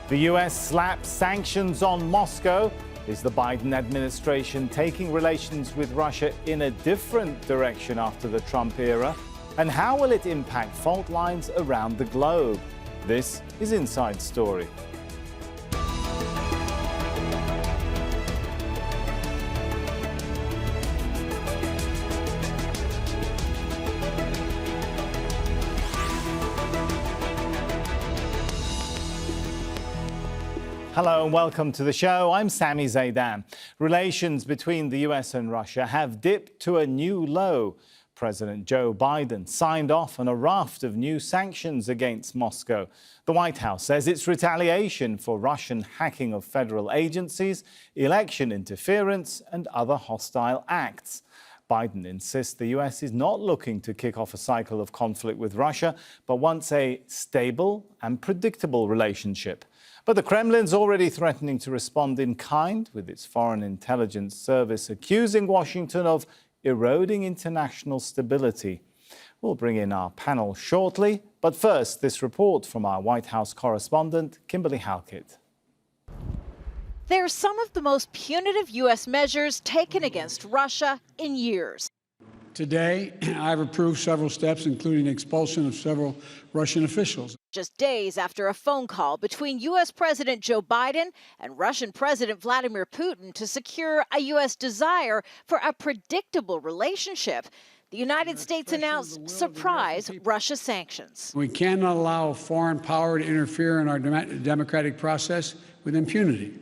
The US slaps sanctions on Moscow. Is the Biden administration taking relations with Russia in a different direction after the Trump era? And how will it impact fault lines around the globe? This is Inside Story. Hello and welcome to the show. I'm Sami Zaidan. Relations between the US and Russia have dipped to a new low. President Joe Biden signed off on a raft of new sanctions against Moscow. The White House says it's retaliation for Russian hacking of federal agencies, election interference and other hostile acts. Biden insists the US is not looking to kick off a cycle of conflict with Russia, but wants a stable and predictable relationship. But the Kremlin's already threatening to respond in kind, with its foreign intelligence service accusing Washington of eroding international stability. We'll bring in our panel shortly, but first, this report from our White House correspondent, Kimberly Halkett. They're some of the most punitive U.S. measures taken against Russia in years. Today, I've approved several steps, including the expulsion of several Russian officials. Just days after a phone call between U.S. President Joe Biden and Russian President Vladimir Putin to secure a U.S. desire for a predictable relationship, the United States announced surprise Russia sanctions. We cannot allow a foreign power to interfere in our democratic process with impunity.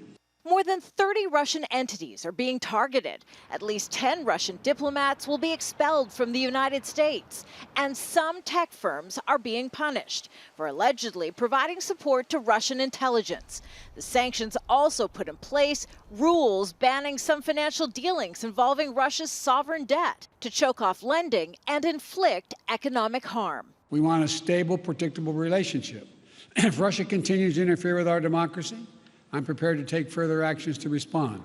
More than 30 Russian entities are being targeted. At least 10 Russian diplomats will be expelled from the United States. And some tech firms are being punished for allegedly providing support to Russian intelligence. The sanctions also put in place rules banning some financial dealings involving Russia's sovereign debt to choke off lending and inflict economic harm. We want a stable, predictable relationship. If Russia continues to interfere with our democracy, I'm prepared to take further actions to respond.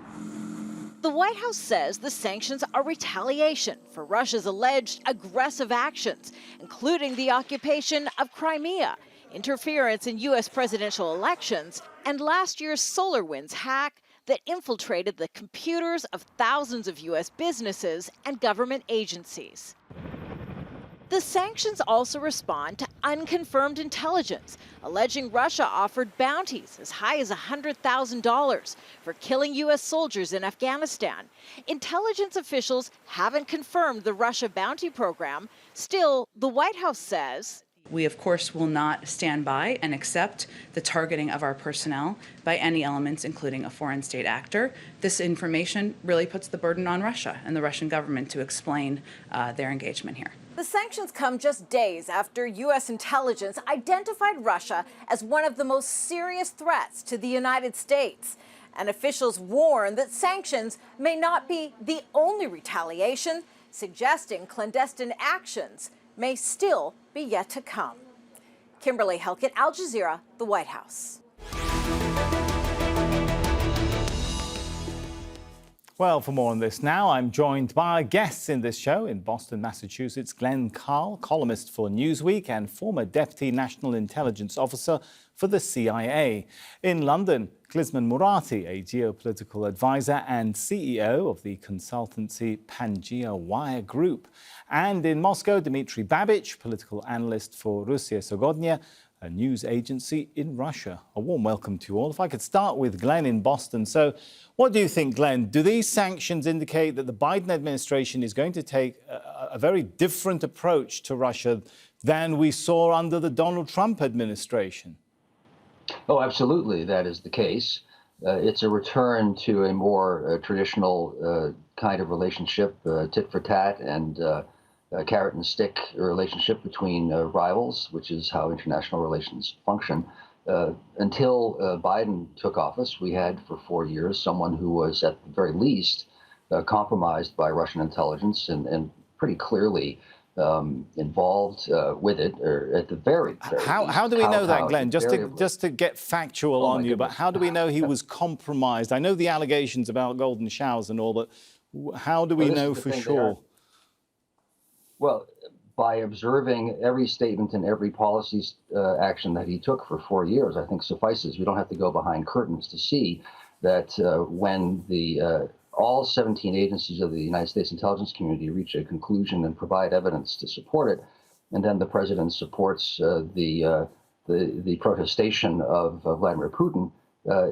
The White House says the sanctions are retaliation for Russia's alleged aggressive actions, including the occupation of Crimea, interference in U.S. presidential elections, and last year's SolarWinds hack that infiltrated the computers of thousands of U.S. businesses and government agencies. The sanctions also respond to unconfirmed intelligence, alleging Russia offered bounties as high as $100,000 for killing U.S. soldiers in Afghanistan. Intelligence officials haven't confirmed the Russia bounty program. Still, the White House says we, of course, will not stand by and accept the targeting of our personnel by any elements, including a foreign state actor. This information really puts the burden on Russia and the Russian government to explain their engagement here. The sanctions come just days after U.S. intelligence identified Russia as one of the most serious threats to the United States. And officials warn that sanctions may not be the only retaliation, suggesting clandestine actions may still be yet to come. Kimberly Halkett, Al Jazeera, the White House. Well, for more on this now, I'm joined by our guests in this show. In Boston, Massachusetts, Glenn Carl, columnist for Newsweek and former Deputy National Intelligence Officer for the CIA. In London, Klisman Murati, a geopolitical advisor and CEO of the consultancy Pangea Wire Group. And in Moscow, Dmitry Babich, political analyst for Russia Sogodnya, a news agency in Russia. A warm welcome to you all. If I could start with Glenn in Boston. So what do you think, Glenn? Do these sanctions indicate that the Biden administration is going to take a very different approach to Russia than we saw under the Donald Trump administration? Oh, absolutely. That is the case. It's a return to a more traditional kind of relationship, tit for tat and carrot and stick relationship between rivals, which is how international relations function. Until Biden took office, we had for 4 years someone who was at the very least compromised by Russian intelligence and pretty clearly involved with it, or at the very How do we know that, Glenn? Just to get factual on you, but how do we know he was compromised? I know the allegations about golden showers and all, but how do we know for sure? Well, by observing every statement and every policy action that he took for 4 years, I think suffices. We don't have to go behind curtains to see that when all 17 agencies of the United States intelligence community reach a conclusion and provide evidence to support it, and then the president supports the protestation of Vladimir Putin,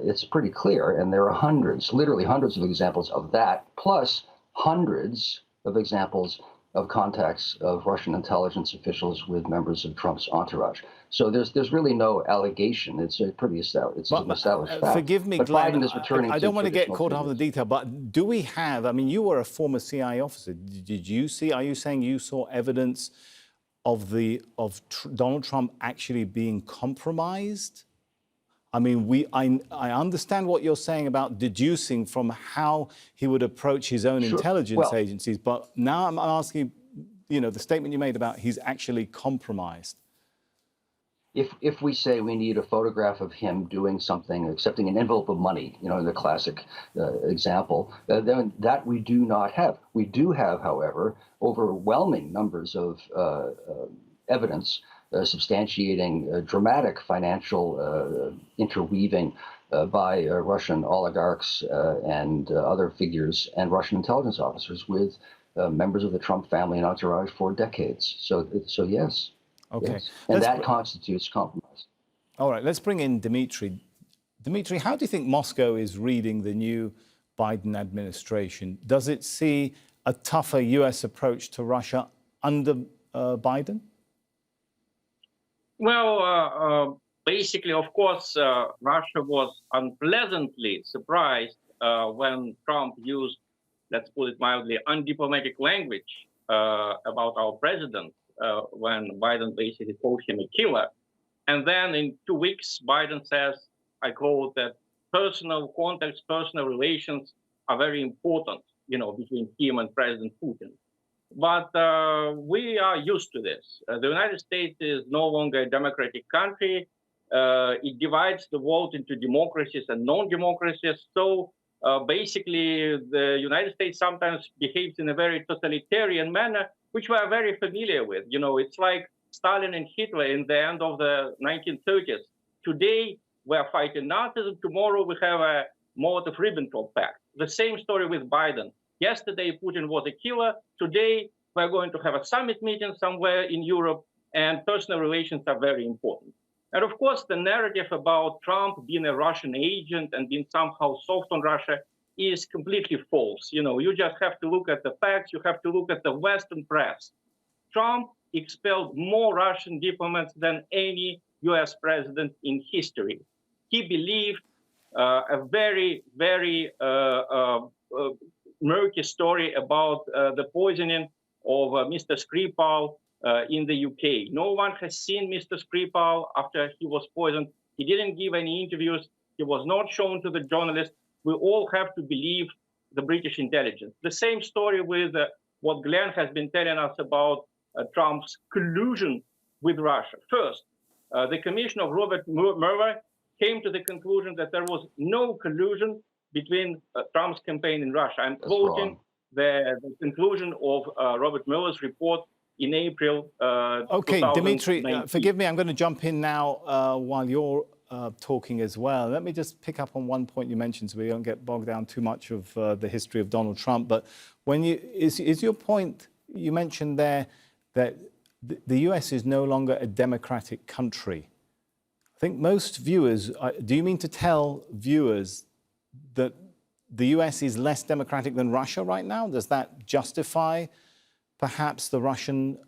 it's pretty clear. And there are hundreds, literally hundreds of examples of that, plus hundreds of examples of contacts of Russian intelligence officials with members of Trump's entourage. So there's really no allegation. It's a pretty established, an established fact. Forgive me, but Glenn, Biden is returning I don't want to get caught up in the traditional detail, but do we have, I mean, you were a former CIA officer. Did you see, are you saying you saw evidence of Donald Trump actually being compromised? I mean, I understand what you're saying about deducing from how he would approach his own intelligence agencies, but now I'm asking, the statement you made about he's actually compromised. If we say we need a photograph of him doing something, accepting an envelope of money, the classic example, then that we do not have. We do have, however, overwhelming numbers of evidence substantiating dramatic financial interweaving by Russian oligarchs and other figures and Russian intelligence officers with members of the Trump family and entourage for decades. So yes. Okay. Yes. And that constitutes compromise. All right, let's bring in Dmitry. Dmitry, how do you think Moscow is reading the new Biden administration? Does it see a tougher U.S. approach to Russia under Biden? Well, basically, of course, Russia was unpleasantly surprised when Trump used, let's put it mildly, undiplomatic language about our president. When Biden basically called him a killer. And then in 2 weeks, Biden says, I quote, that personal contacts, personal relations are very important, between him and President Putin. But we are used to this. The United States is no longer a democratic country. It divides the world into democracies and non-democracies. So basically, the United States sometimes behaves in a very totalitarian manner, which we are very familiar with. It's like Stalin and Hitler in the end of the 1930s. Today, we are fighting Nazism. Tomorrow, we have a Molotov-Ribbentrop Pact. The same story with Biden. Yesterday, Putin was a killer. Today, we're going to have a summit meeting somewhere in Europe, and personal relations are very important. And of course, the narrative about Trump being a Russian agent and being somehow soft on Russia is completely false. You just have to look at the facts. You have to look at the Western press. Trump expelled more Russian diplomats than any US president in history. He believed a very, very murky story about the poisoning of Mr. Skripal in the UK. No one has seen Mr. Skripal after he was poisoned. He didn't give any interviews. He was not shown to the journalists. We all have to believe the British intelligence. The same story with what Glenn has been telling us about Trump's collusion with Russia. First, the commission of Robert Mueller came to the conclusion that there was no collusion between Trump's campaign and Russia. I'm quoting the conclusion of Robert Mueller's report in April. Okay, Dmitry, forgive me, I'm going to jump in now while you're talking as well. Let me just pick up on one point you mentioned so we don't get bogged down too much of the history of Donald Trump. But is your point, you mentioned there that the US is no longer a democratic country. I think most viewers, do you mean to tell viewers that the US is less democratic than Russia right now? Does that justify perhaps the Russian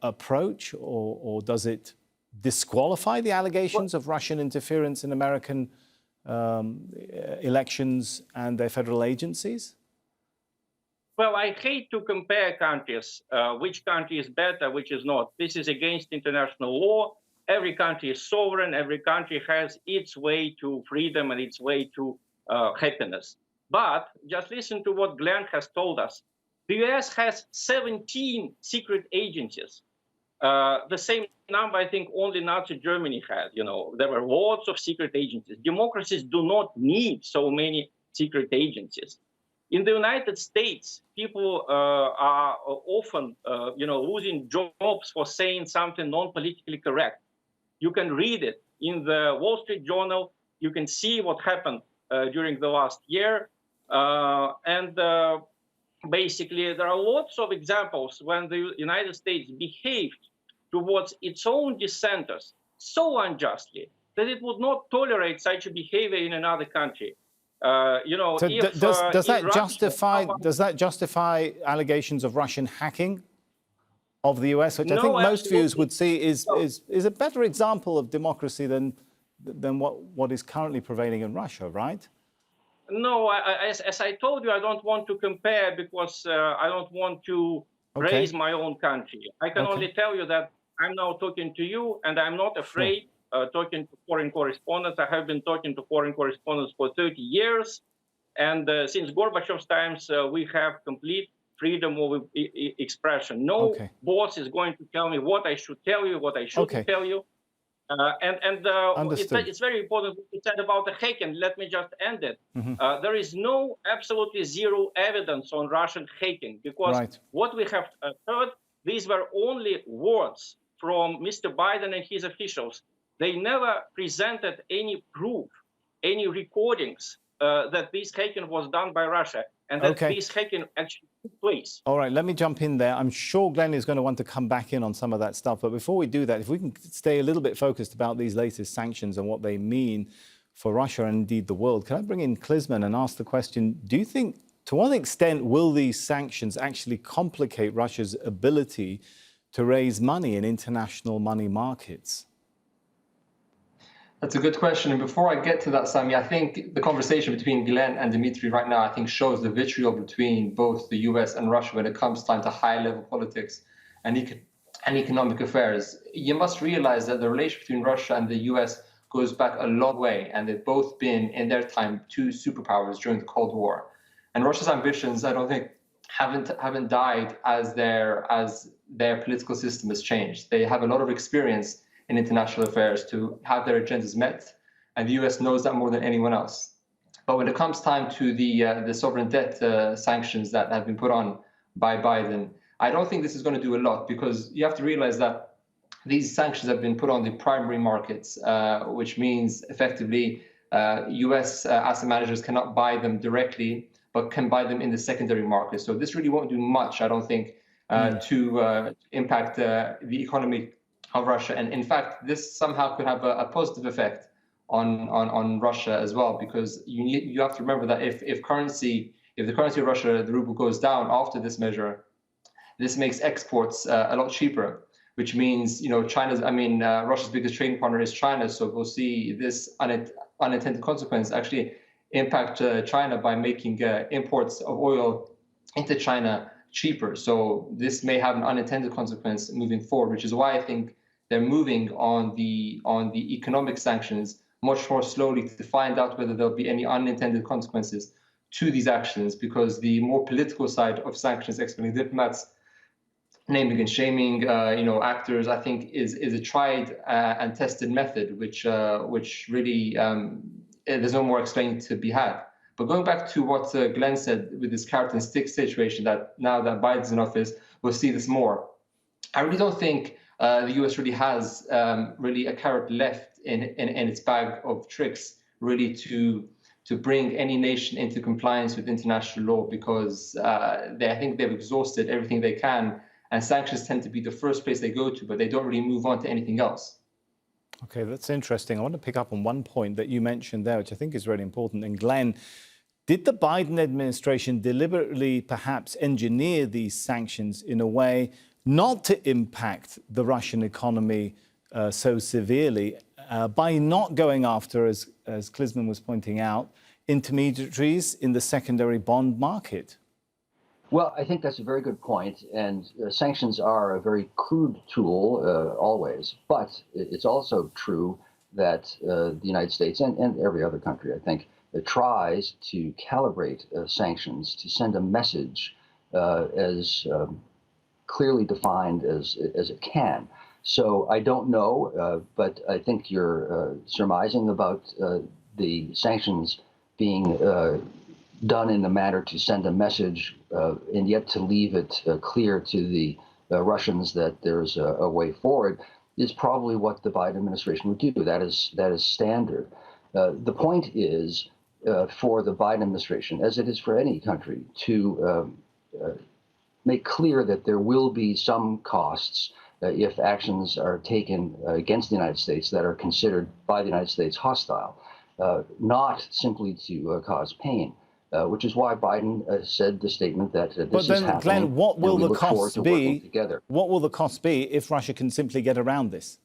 approach, or does it disqualify the allegations of Russian interference in American elections and their federal agencies? Well, I hate to compare countries, which country is better, which is not. This is against international law. Every country is sovereign. Every country has its way to freedom and its way to happiness. But just listen to what Glenn has told us. The US has 17 secret agencies. The same number, I think, only Nazi Germany had. There were lots of secret agencies. Democracies do not need so many secret agencies. In the United States, people are often, losing jobs for saying something non-politically correct. You can read it in the Wall Street Journal. You can see what happened during the last year. Basically, there are lots of examples when the United States behaved towards its own dissenters so unjustly that it would not tolerate such a behavior in another country. So does that justify allegations of Russian hacking of the US, which I think most viewers would see is a better example of democracy than what is currently prevailing in Russia, right? No, as I told you, I don't want to compare because I don't want to praise my own country. I can only tell you that I'm now talking to you, and I'm not afraid talking to foreign correspondents. I have been talking to foreign correspondents for 30 years. And since Gorbachev's times, we have complete freedom of expression. No boss is going to tell me what I should tell you, what I shouldn't tell you. It's very important what you said about the hacking. Let me just end it. There is absolutely zero evidence on Russian hacking because what we have heard, these were only words from Mr. Biden and his officials. They never presented any proof, any recordings that this hacking was done by Russia and that this hacking actually took place. All right, let me jump in there. I'm sure Glenn is going to want to come back in on some of that stuff. But before we do that, if we can stay a little bit focused about these latest sanctions and what they mean for Russia and indeed the world, can I bring in Klisman and ask the question, do you think, to what extent will these sanctions actually complicate Russia's ability to raise money in international money markets? That's a good question. And before I get to that, Sami, I think the conversation between Glenn and Dmitry right now, I think shows the vitriol between both the US and Russia when it comes time to high-level politics and economic affairs. You must realize that the relation between Russia and the US goes back a long way, and they've both been, in their time, two superpowers during the Cold War. And Russia's ambitions, I don't think, haven't died as their political system has changed. They have a lot of experience in international affairs to have their agendas met, and the US knows that more than anyone else. But when it comes time to the sovereign debt sanctions that have been put on by Biden, I don't think this is going to do a lot, because you have to realize that these sanctions have been put on the primary markets, which means effectively US asset managers cannot buy them directly, but can buy them in the secondary market. So this really won't do much, I don't think, to impact the economy of Russia. And in fact, this somehow could have a positive effect on Russia as well, because you have to remember that if the currency of Russia, the ruble, goes down after this measure, this makes exports a lot cheaper, which means Russia's biggest trading partner is China, so we'll see this unintended consequence actually impact China by making imports of oil into China cheaper. So this may have an unintended consequence moving forward, which is why I think they're moving on the economic sanctions much more slowly to find out whether there'll be any unintended consequences to these actions, because the more political side of sanctions, expelling diplomats, naming and shaming, actors, I think is a tried and tested method, which really there's no more explaining to be had. But going back to what Glenn said with this carrot and stick situation, that now that Biden's in office, we'll see this more. I really don't think the US really has really a carrot left in its bag of tricks, really to bring any nation into compliance with international law, because I think they've exhausted everything they can, and sanctions tend to be the first place they go to, but they don't really move on to anything else. Okay, that's interesting. I want to pick up on one point that you mentioned there, which I think is really important. And Glenn, did the Biden administration deliberately perhaps engineer these sanctions in a way not to impact the Russian economy so severely by not going after, as Klisman was pointing out, intermediaries in the secondary bond market? Well, I think that's a very good point, and sanctions are a very crude tool always, but it's also true that the United States and every other country, I think, tries to calibrate sanctions to send a message as clearly defined as it can. So I don't know, but I think you're surmising about the sanctions being done in a manner to send a message and yet to leave it clear to the Russians that there's a way forward is probably what the Biden administration would do. That is standard. The point is for the Biden administration, as it is for any country, to make clear that there will be some costs if actions are taken against the United States that are considered by the United States hostile, not simply to cause pain. Which is why Biden said the statement that this is happening. Glenn, what will the costs be? Together. What will the cost be if Russia can simply get around this?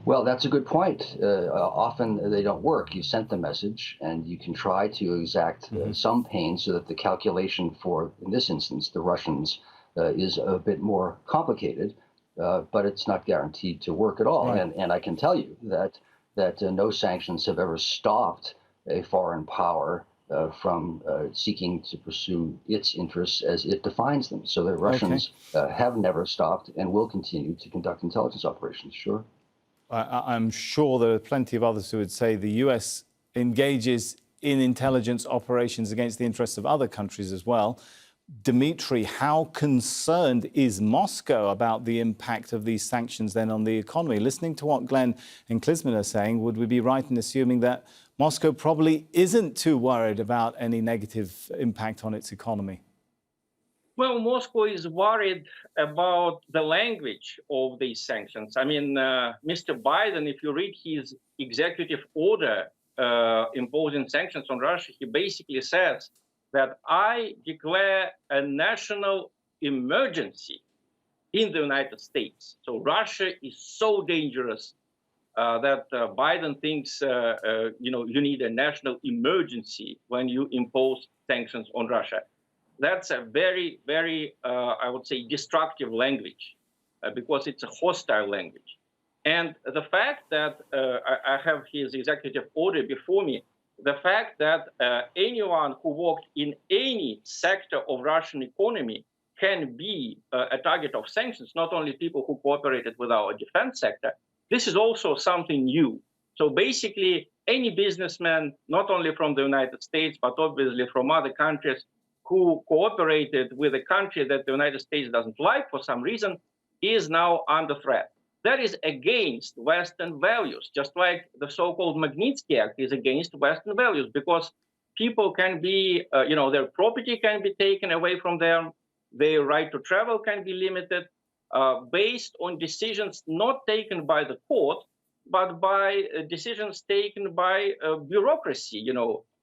Well, that's a good point. Often they don't work. You sent the message, and you can try to exact some pain so that the calculation for, in this instance, the Russians is a bit more complicated, but it's not guaranteed to work at all. Right. And I can tell you that no sanctions have ever stopped a foreign power from seeking to pursue its interests as it defines them. So the Russians have never stopped and will continue to conduct intelligence operations, sure. I'm sure there are plenty of others who would say the US engages in intelligence operations against the interests of other countries as well. Dimitri, how concerned is Moscow about the impact of these sanctions then on the economy? Listening to what Glenn and Klisman are saying, would we be right in assuming that Moscow probably isn't too worried about any negative impact on its economy? Well, Moscow is worried about the language of these sanctions. I mean, Mr. Biden, if you read his executive order imposing sanctions on Russia, he basically says that I declare a national emergency in the United States. So Russia is so dangerous that Biden thinks, you need a national emergency when you impose sanctions on Russia. That's a very, very, I would say, destructive language because it's a hostile language. And the fact that I have his executive order before me, the fact that anyone who worked in any sector of Russian economy can be a target of sanctions, not only people who cooperated with our defense sector, this is also something new. So basically, any businessman, not only from the United States, but obviously from other countries who cooperated with a country that the United States doesn't like for some reason, is now under threat. That is against Western values, just like the so-called Magnitsky Act is against Western values, because people can be, their property can be taken away from them, their right to travel can be limited, based on decisions not taken by the court, but by decisions taken by bureaucracy,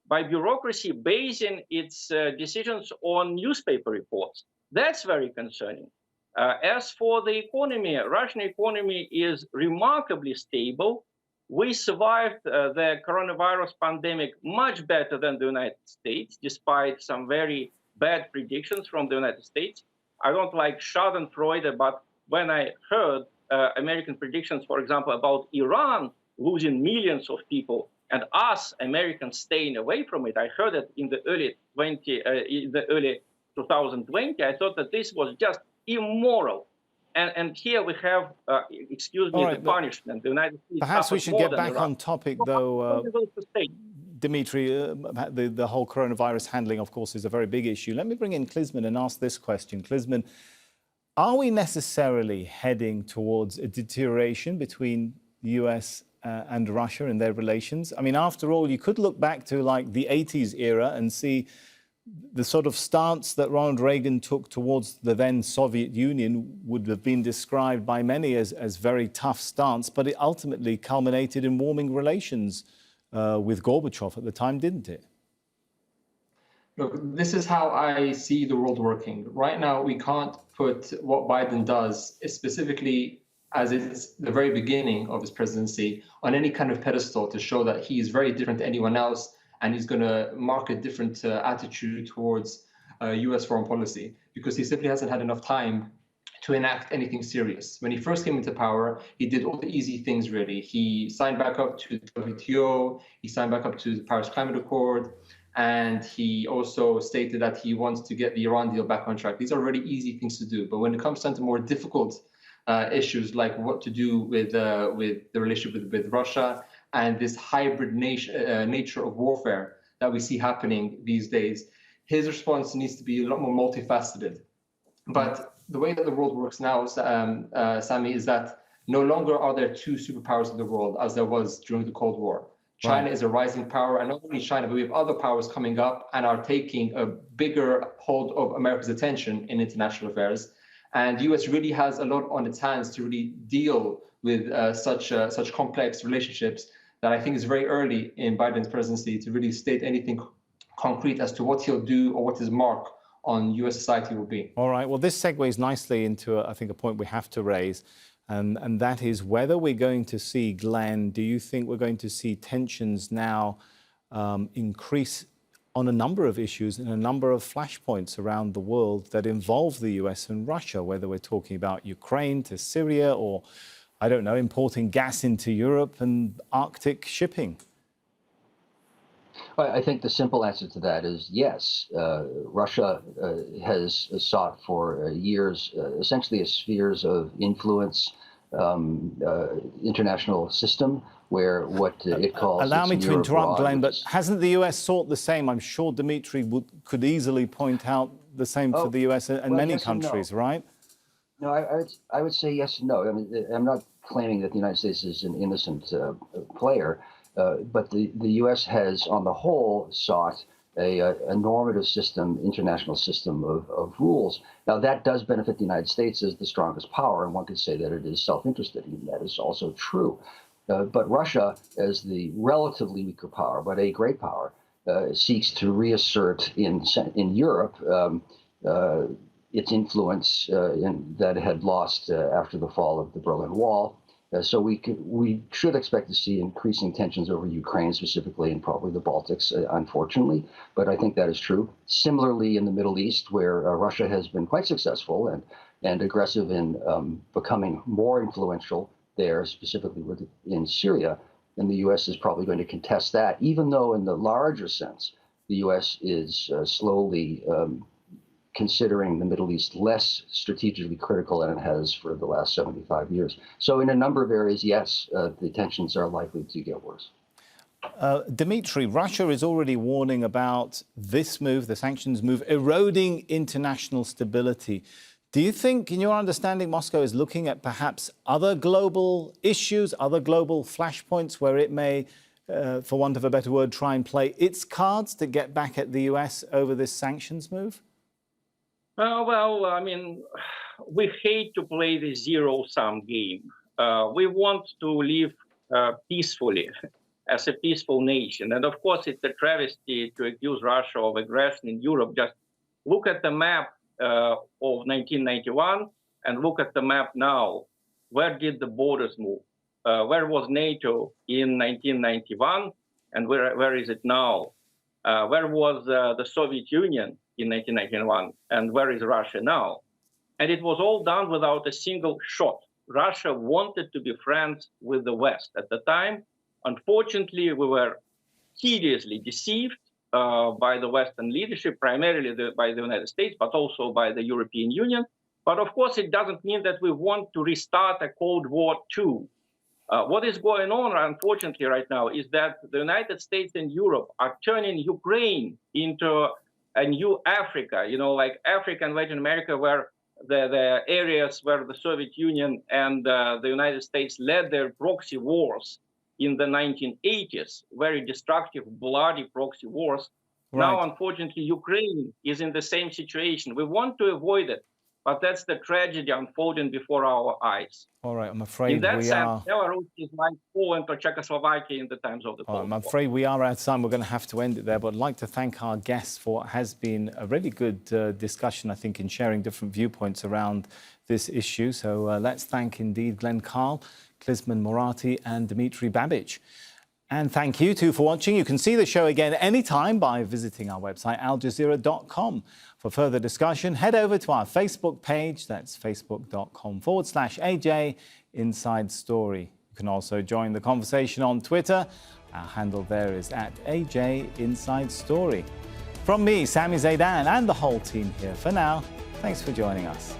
by bureaucracy basing its decisions on newspaper reports. That's very concerning. As for the economy, Russian economy is remarkably stable. We survived the coronavirus pandemic much better than the United States, despite some very bad predictions from the United States. I don't like Schadenfreude, but when I heard American predictions, for example, about Iran losing millions of people and us Americans staying away from it, I heard it in the early 2020. I thought that this was just immoral. And here we have, the punishment. The United States. Perhaps we should get back on topic, though. Dimitri, the whole coronavirus handling, of course, is a very big issue. Let me bring in Klisman and ask this question. Klisman, are we necessarily heading towards a deterioration between the US and Russia in their relations? I mean, after all, you could look back to like the 80s era and see the sort of stance that Ronald Reagan took towards the then Soviet Union would have been described by many as very tough stance, but it ultimately culminated in warming relations with Gorbachev at the time, didn't it? Look, this is how I see the world working. Right now, we can't put what Biden does, specifically as it's the very beginning of his presidency, on any kind of pedestal to show that he is very different to anyone else and he's going to mark a different attitude towards U.S. foreign policy, because he simply hasn't had enough time to enact anything serious. When he first came into power, he did all the easy things, really. He signed back up to the WTO, he signed back up to the Paris Climate Accord, and he also stated that he wants to get the Iran deal back on track. These are really easy things to do. But when it comes down to more difficult issues, like what to do with the relationship with Russia and this hybrid nature of warfare that we see happening these days, his response needs to be a lot more multifaceted. But the way that the world works now, Sami, is that no longer are there two superpowers in the world as there was during the Cold War. China is a rising power, and not only China, but we have other powers coming up and are taking a bigger hold of America's attention in international affairs. And the US really has a lot on its hands to really deal with such complex relationships that I think is very early in Biden's presidency to really state anything concrete as to what he'll do or what his mark on US society will be. All right, well, this segues nicely into, I think, a point we have to raise. And that is whether we're going to see, Glenn, do you think we're going to see tensions now increase on a number of issues and a number of flashpoints around the world that involve the US and Russia, whether we're talking about Ukraine to Syria or, I don't know, importing gas into Europe and Arctic shipping? Well, I think the simple answer to that is yes. Russia has sought for years essentially a spheres of influence international system where what it calls... Allow me to interrupt, Glenn, but hasn't the US sought the same? I'm sure Dmitry could easily point out the same for the US and many countries, right? No, I would say yes and no. I mean, I'm not claiming that the United States is an innocent player. But the U.S. has, on the whole, sought a normative system, international system of rules. Now, that does benefit the United States as the strongest power, and one could say that it is self-interested, and that is also true. But Russia, as the relatively weaker power, but a great power, seeks to reassert in Europe its influence that it had lost after the fall of the Berlin Wall. So we should expect to see increasing tensions over Ukraine specifically, and probably the Baltics, unfortunately. But I think that is true. Similarly, in the Middle East, where Russia has been quite successful and aggressive in becoming more influential there, specifically in Syria, and the U.S. is probably going to contest that, even though in the larger sense, the U.S. is slowly considering the Middle East less strategically critical than it has for the last 75 years. So in a number of areas, yes, the tensions are likely to get worse. Dmitry, Russia is already warning about this move, the sanctions move, eroding international stability. Do you think, in your understanding, Moscow is looking at perhaps other global issues, other global flashpoints where it may, for want of a better word, try and play its cards to get back at the US over this sanctions move? Well, I mean, we hate to play the zero-sum game. We want to live peacefully as a peaceful nation. And of course, it's a travesty to accuse Russia of aggression in Europe. Just look at the map of 1991 and look at the map now. Where did the borders move? Where was NATO in 1991 and where is it now? Where was the Soviet Union in 1991 and where is Russia now? And it was all done without a single shot. Russia wanted to be friends with the West at the time. Unfortunately, we were hideously deceived by the Western leadership, primarily by the United States, but also by the European Union. But of course, it doesn't mean that we want to restart a Cold War II. What is going on, unfortunately, right now is that the United States and Europe are turning Ukraine into a new Africa, you know, like Africa and Latin America, where the areas where the Soviet Union and the United States led their proxy wars in the 1980s, very destructive, bloody proxy wars. Right. Now, unfortunately, Ukraine is in the same situation. We want to avoid it, but that's the tragedy unfolding before our eyes. All right, I'm afraid in that sense, Belarus is like Poland or Czechoslovakia in the times of the Cold War. I'm afraid we are out of time. We're going to have to end it there, but I'd like to thank our guests for what has been a really good discussion, I think, in sharing different viewpoints around this issue. So let's thank indeed Glenn Carl, Klizman Morati and Dmitry Babich. And thank you too for watching. You can see the show again anytime by visiting our website, aljazeera.com. For further discussion, head over to our Facebook page. That's facebook.com/AJ Inside Story. You can also join the conversation on Twitter. Our handle there is @AJ Inside Story. From me, Sami Zaidan, and the whole team here for now, thanks for joining us.